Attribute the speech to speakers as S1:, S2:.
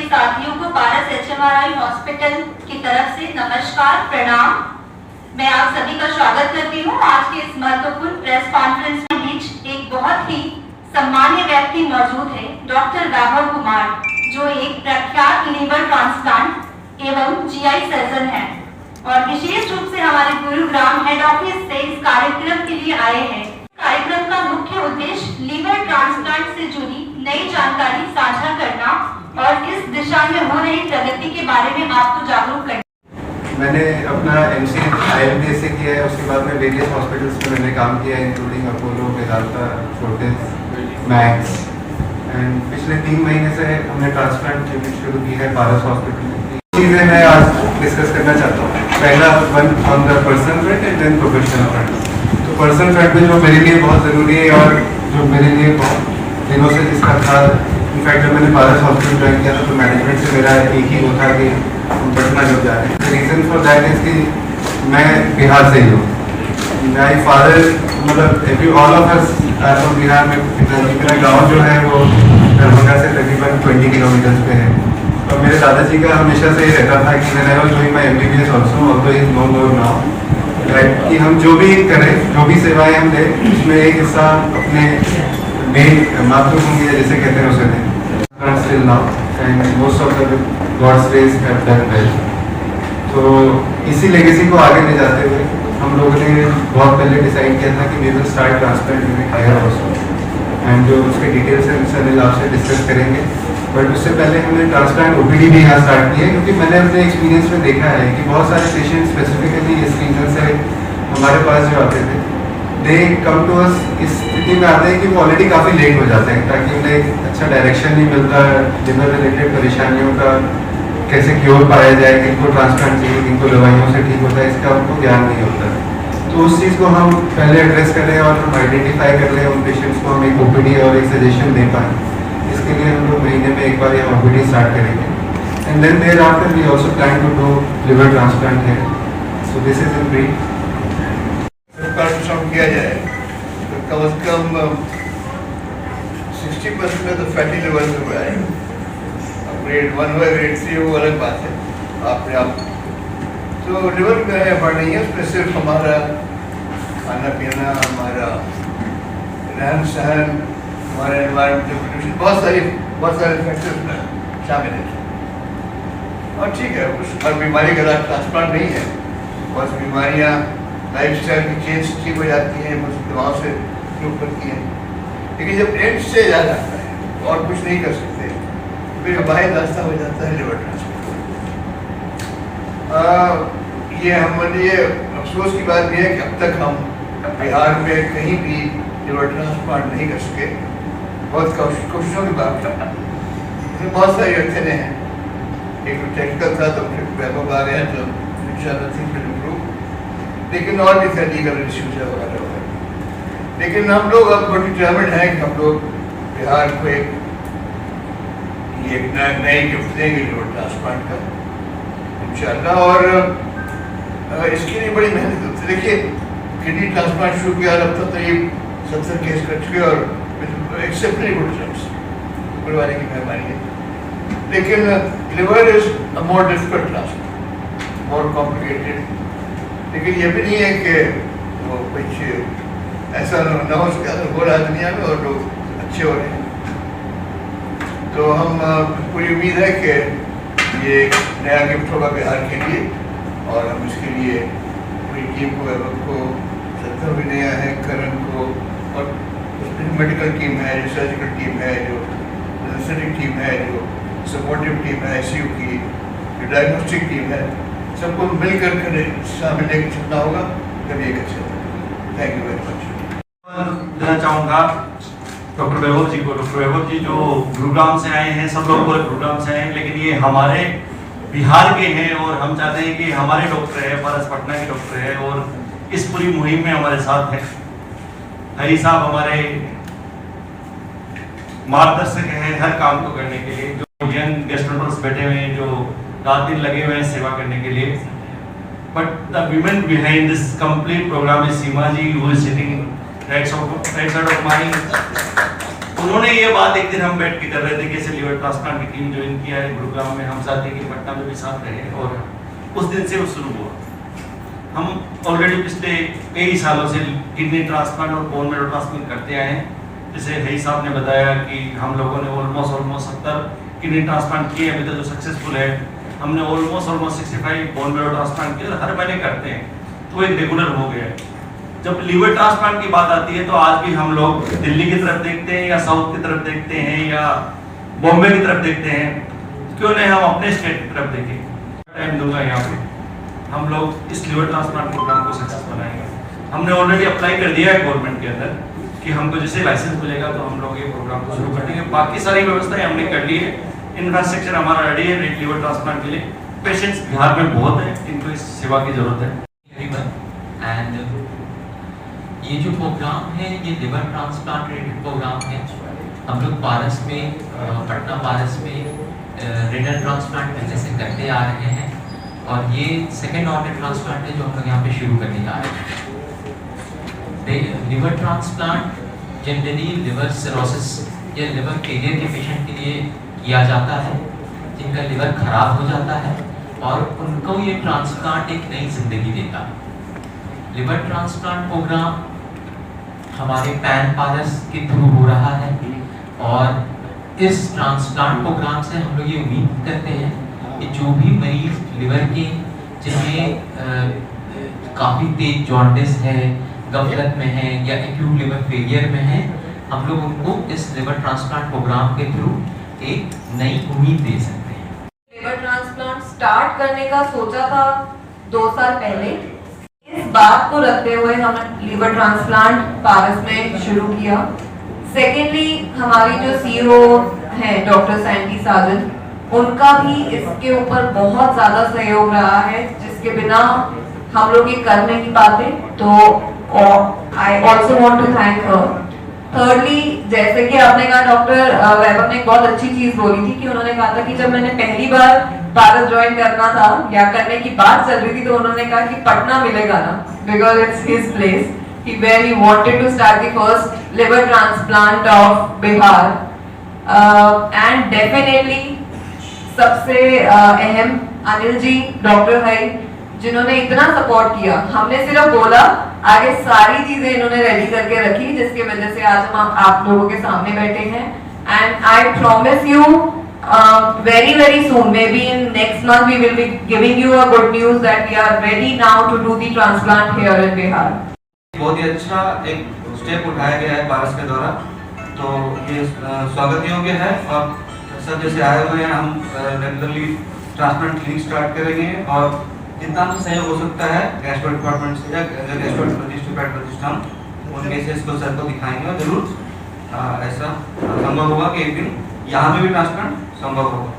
S1: साथियों को पारस HMRI hospital की तरफ से नमस्कार, प्रणाम। मैं आप सभी का स्वागत करती हूँ। आज के इस महत्वपूर्ण प्रेस कॉन्फ्रेंस के बीच एक बहुत ही सम्मान्य व्यक्ति मौजूद है, डॉक्टर वैभव कुमार, जो एक प्रख्यात लीवर ट्रांसप्लांट एवं GI सर्जन है और विशेष रूप से हमारे गुरुग्राम हेड ऑफिस से इस कार्यक्रम के लिए आए हैं। कार्यक्रम का मुख्य उद्देश्य लीवर ट्रांसप्लांट से जुड़ी नई जानकारी साझा करना और इस दिशा में हो रही प्रगति के बारे में आपको जागरूक करना।
S2: मैंने अपना MCA IMBS से किया है, उसके बाद में वेरियस हॉस्पिटल्स में मैंने काम किया है, including Apollo, Vedanta, Fortis, max and पिछले 3 महीने से हमने ट्रांसप्लांट यूनिट शुरू की है पारस हॉस्पिटल में। चीज़ें मैं आज डिस्कस करना चाहता हूँ। पहला one on the personal front and then professional front. तो पर्सनल फ्रंट में जो मेरे लिए बहुत ज़रूरी है और जो मेरे लिए बहुत दिनों से जिसका था, इनफैक्ट जब मैंने पारस हॉस्पिटल ज्वाइन किया था तो मैनेजमेंट से मेरा एक ही वो था कि हम पटना जब जा रहे हैं। रीज़न फॉर दैट इज़ कि मैं बिहार से ही हूँ। माई फादर मतलब all of us are from Bihar में। मेरा गाँव जो है वो दरभंगा से तकरीबन 20 किलोमीटर्स पे है। और मेरे दादाजी का हमेशा से ये रहता था कि मैंने वो doing my MBBS also also is no more now कि हम जो भी करें, जो भी सेवाएं हम दें, उसमें एक हिस्सा अपने मेन मातृभूमि जैसे कहते हैं उसे दें। Still now and most of the gods raise have done well. तो इसी लेगेसी को आगे ले जाते हुए हम लोगों ने बहुत पहले डिसाइड किया था कि we will start transplant unit higher also and जो उसके डिटेल्स हैं मिस्टर अनिल आपसे डिस्कस करेंगे। बट उससे पहले हमने ट्रांसप्लांट OPD भी यहाँ स्टार्ट किया है, क्योंकि मैंने अपने एक्सपीरियंस में देखा है कि बहुत सारे पेशेंट स्पेसिफिकली इस रीजन से हमारे पास जो आते थे, दे कम टू अस इस स्थिति में आते हैं कि वो ऑलरेडी काफ़ी लेट हो जाते हैं, ताकि उन्हें अच्छा डायरेक्शन नहीं मिलता लिवर रिलेटेड परेशानियों का कैसे क्योर पाया जाए, किनको ट्रांसप्लांट चाहिए, किनको दवाइयों से ठीक होता है, इसका उनको ज्ञान नहीं होता। तो उस चीज़ को हम पहले एड्रेस करें और हम आइडेंटिफाई कर लें, उन पेशेंट्स को हम एक OPD और एक सजेशन दे पाएँ। इसके लिए हम लोग महीने में एक बार यह OPD स्टार्ट करेंगे and then thereafter we also plan to do liver transplant है। So this is in brief.
S3: Transplant किया जाए तो कम से कम 60% में तो फैटी लिवर में हो जाएगा। अब ग्रेड 1 व ग्रेड 3 वो अलग बात है अपने आप। तो लिवर का एफर्ट नहीं है, उसमें सिर्फ हमारा खाना पीना, हमारा रहन सहन, हमारे एनवायरमेंटल कंडीशन, बहुत सारे फैक्टर्स में शामिल है। और ठीक है, उस हर बीमारी का ट्रांसप्लांट नहीं है। बहुत सी बीमारियाँ लाइफस्टाइल की चेंज ठीक हो जाती हैं, कुछ दवाओं से इम्प्रूव करती हैं, लेकिन जब एंड स्टेज आ जाता है और कुछ नहीं कर सकते, फिर बाहर रास्ता हो जाता है लिवर ट्रांसप्लांट। ये हमारे लिए अफसोस की बात यह है कि अब तक हम बिहार में कहीं भी लिवर ट्रांसप्लांट नहीं कर सके। बहुत कोशिशों के बाद इसमें बहुत सारी अड़चने हैं। एक तो टेक्निकल था, तो वैभव आ गया तो इंशाल्लाह थिंग्स विल इम्प्रूव, लेकिन और भी थे लीगल इश्यूज वगैरह वगैरह। लेकिन हम लोग अब बहुत डिटर्मिन्ड हैं कि हम लोग बिहार को एक नई गिफ्ट देंगे लिवर ट्रांसप्लांट का इंशाल्लाह। और इसके लिए बड़ी मेहनत होती है। देखिए, किडनी ट्रांसप्लांट शुरू किया, अब तक तो ये 70 केस कर चुके और एक्सेप्टली गुड रिजल्ट्स, ऊपर वाले की मेहरबानी है। लेकिन liver is a more difficult transplant, more complicated. लेकिन ये भी नहीं है कि वो कुछ ऐसा न हो सके, हो रहा है दुनिया में और लोग अच्छे हो रहे हैं। तो हम पूरी उम्मीद है कि ये नया गिफ्ट होगा बिहार के लिए, और हम इसके लिए पूरी टीम को सत्तर भी नया है, करण को, और मेडिकल टीम है, जो सर्जिकल टीम है, जो एनेस्थेटिक टीम है, जो सपोर्टिव टीम है, ICU की, जो डायग्नोस्टिक टीम है, सबको मिलकर शामिल लेकर चलना होगा, तब ये कर सकते। Thank you very much.
S4: देना चाहूँगा डॉक्टर वैभव जी को। डॉक्टर वैभव जी जो गुरुग्राम से आए हैं, सब लोग पूरे गुरुग्राम से आए हैं, लेकिन ये हमारे बिहार के हैं और हम चाहते हैं कि हमारे डॉक्टर है, पारस पटना के डॉक्टर है और इस पूरी मुहिम में हमारे साथ हैं। हरी साहब हमारे मार्गदर्शक हैं हर काम को करने के लिए, जो यंग गेस्ट्रोनर्स बैठे हुए हैं, जो रात दिन लगे हुए हैं सेवा करने के लिए। But the women behind this complete program is Seema ji, who is sitting right side of my उन्होंने ये बात एक दिन हम बैठ के कर रहे थे, कैसे लिवर ट्रांसप्लांट की टीम ज्वाइन किया है गुरुग्राम में, हम चाहते हैं कि पटना में भी साथ रहे, और उस दिन से वो शुरू हुआ। हम ऑलरेडी पिछले कई सालों से किडनी ट्रांसप्लांट और बोन मैरो ट्रांसप्लांट करते आए हैं। जैसे हई साहब ने बताया कि हम लोगों ने ऑलमोस्ट 70 किडनी ट्रांसप्लांट किए अभी तक जो सक्सेसफुल है। हमने ऑलमोस्ट 65 बोन मैरो ट्रांसप्लांट किए, हर महीने करते हैं, तो एक रेगुलर हो गया है। जब लिवर ट्रांसप्लांट की बात आती है तो आज भी हम लोग दिल्ली की तरफ देखते हैं या साउथ की तरफ देखते हैं या बॉम्बे की तरफ देखते हैं, क्यों नहीं हम अपने स्टेट की तरफ देखें। टाइम दूंगा यहाँ पे, हम लोग इस लिवर ट्रांसप्लांट प्रोग्राम को सक्सेस बनाएंगे। हमने ऑलरेडी अप्लाई कर दिया है गवर्नमेंट के अंदर कि हमको जैसे लाइसेंस मिलेगा तो हम लोग ये प्रोग्राम को शुरू कर देंगे। बाकी सारी व्यवस्थाएं हमने कर ली है, इंफ्रास्ट्रक्चर हमारा रेडी है लिवर ट्रांसप्लांट के लिए। पेशेंट्स बिहार में बहुत है, इनको इस सेवा की जरूरत है।
S5: एंड ये जो प्रोग्राम है ये लिवर ट्रांसप्लांट रिलेटेड प्रोग्राम है। हम लोग पारस में पटना पारस में रेनल ट्रांसप्लांट पहले से करते आ रहे हैं, और ये सेकेंड ऑर्डर ट्रांसप्लांट है जो हम लोग यहाँ पे शुरू करने जा रहे हैं। Liver transplant generally liver cirrhosis या लिवर फेलियर के पेशेंट के लिए किया जाता है, जिनका लिवर खराब हो जाता है, और उनको ये ट्रांसप्लांट एक नई जिंदगी देता है। लिवर ट्रांसप्लांट प्रोग्राम हमारे पैन पारस के थ्रू हो रहा है, और इस ट्रांसप्लांट प्रोग्राम से हम लोग ये उम्मीद करते हैं कि जो भी मरीज लिवर के जिनमें काफ़ी तेज जॉन्डिस है, गफलत में है या एक्यूट लिवर फेलियर में है, हम लोग उनको इस लिवर ट्रांसप्लांट प्रोग्राम के थ्रू एक नई उम्मीद दे सकते हैं।
S6: लिवर ट्रांसप्लांट स्टार्ट करने का सोचा था 2 साल पहले। इस बात को रखते हुए हमने लिवर ट्रांसप्लांट पारस में शुरू किया। सेकेंडली हमारी जो सीईओ है डॉक्टर सैंडी साजन, उनका भी इसके ऊपर बहुत ज़्यादा सहयोग रहा है, जिसके बिना हम लोग ये कर नहीं पाते। तो I also want to thank her. Thirdly, जैसे कि आपने कहा, डॉक्टर वैभव ने एक बहुत अच्छी चीज बोली थी कि उन्होंने कहा था कि जब मैंने पहली बार पारस ज्वाइन करना था या करने की बात चल रही थी तो उन्होंने कहा कि पटना मिलेगा ना, because it's his place, where he wanted to start the first liver transplant of Bihar. And definitely सबसे अहम अनिल जी, डॉक्टर हई, जिन्होंने इतना सपोर्ट किया। हमने सिर्फ बोला, आगे सारी चीजें इन्होंने रेडी करके रखी, जिसकी वजह से आज हम आप लोगों के सामने बैठे हैं। And I promise you very soon, maybe in next month, we will be giving you a good news that we are ready now to do the transplant here in Bihar.
S7: बहुत ही अच्छा एक स्टेप उठाया गया है पारस के द्वारा, तो ये स्वागत योग्य है। और सब जैसे आए हुए हैं, हम रेगुलरली ट्रांसप्लांट क्लिनिक स्टार्ट करेंगे, और जितना हमसे सहयोग हो सकता है गैस्ट्रो डिपार्टमेंट से या गैस्ट्रोएंटरोलॉजिस्ट हम उनके से इसको सर को दिखाएंगे, और जरूर ऐसा संभव होगा कि एक दिन यहाँ पे भी ट्रांसप्लांट संभव होगा।